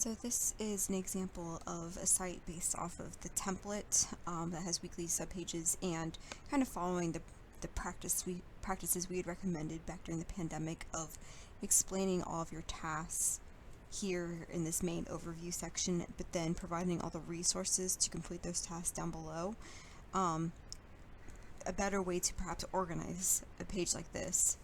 So this is an example of a site based off of the template that has weekly subpages and kind of following the practices we had recommended back during the pandemic of explaining all of your tasks here in this main overview section, but then providing all the resources to complete those tasks down below. A better way to perhaps organize a page like this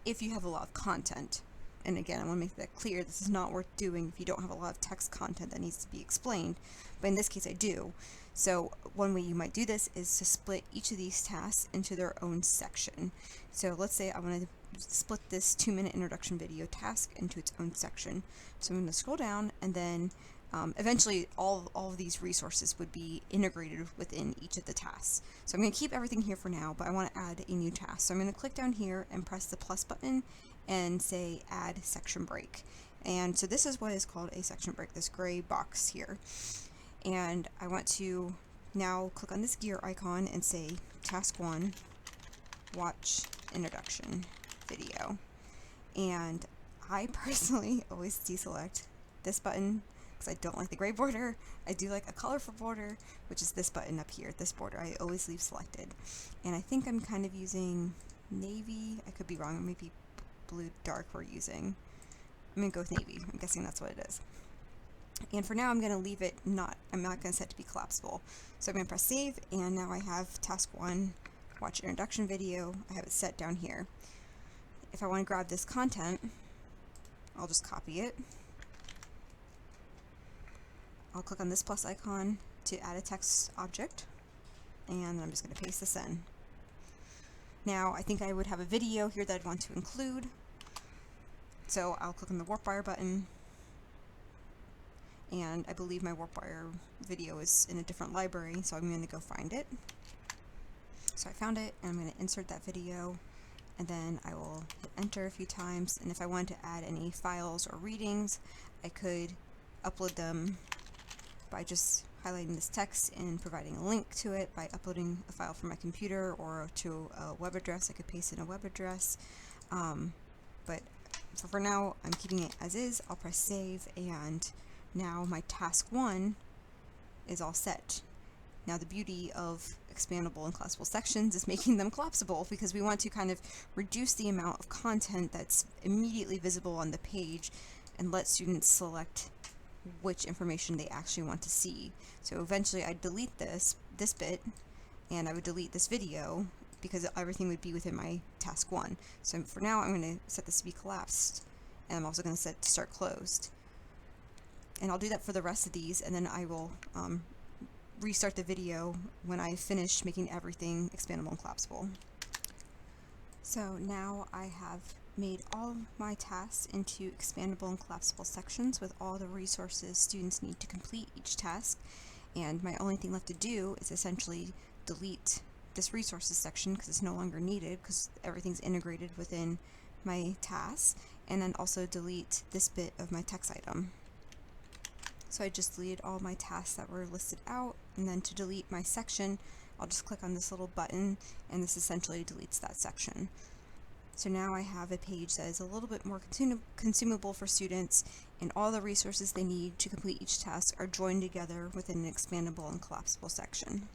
if you have a lot of content. And again, I want to make that clear, this is not worth doing if you don't have a lot of text content that needs to be explained, but in this case I do. So one way you might do this is to split each of these tasks into their own section. So let's say I want to split this 2-minute introduction video task into its own section. So I'm going to scroll down, and then eventually all of these resources would be integrated within each of the tasks. So I'm going to keep everything here for now, but I want to add a new task. So I'm going to click down here and press the plus button and say add section break. And so this is what is called a section break, this gray box here. And I want to now click on this gear icon and say task 1, watch introduction video. And I personally always deselect this button because I don't like the gray border. I do like a colorful border, which is this button up here, this border I always leave selected. And I think I'm kind of using navy, I could be wrong, maybe blue dark we're using. I'm going to go with navy. I'm guessing that's what it is. And for now I'm going to leave it I'm not going to set it to be collapsible. So I'm going to press save, and now I have task 1, watch introduction video. I have it set down here. If I want to grab this content, I'll just copy it. I'll click on this plus icon to add a text object, and I'm just going to paste this in. Now I think I would have a video here that I'd want to include, so I'll click on the warp wire button, and I believe my warp wire video is in a different library, so I'm going to go find it. So I found it, and I'm going to insert that video, and then I will hit enter a few times, and if I wanted to add any files or readings, I could upload them by just highlighting this text and providing a link to it by uploading a file from my computer or to a web address. I could paste in a web address. So for now, I'm keeping it as is. I'll press save, and now my task 1 is all set. Now the beauty of expandable and collapsible sections is making them collapsible, because we want to kind of reduce the amount of content that's immediately visible on the page and let students select which information they actually want to see. So eventually I'd delete this bit, and I would delete this video because everything would be within my task 1. So for now I'm going to set this to be collapsed, and I'm also going to set to start closed. And I'll do that for the rest of these, and then I will restart the video when I finish making everything expandable and collapsible. So now I have made all my tasks into expandable and collapsible sections with all the resources students need to complete each task, and my only thing left to do is essentially delete this resources section because it's no longer needed because everything's integrated within my tasks, and then also delete this bit of my text item. So I just deleted all my tasks that were listed out, and then to delete my section I'll just click on this little button, and this essentially deletes that section. So now I have a page that is a little bit more consumable for students, and all the resources they need to complete each task are joined together within an expandable and collapsible section.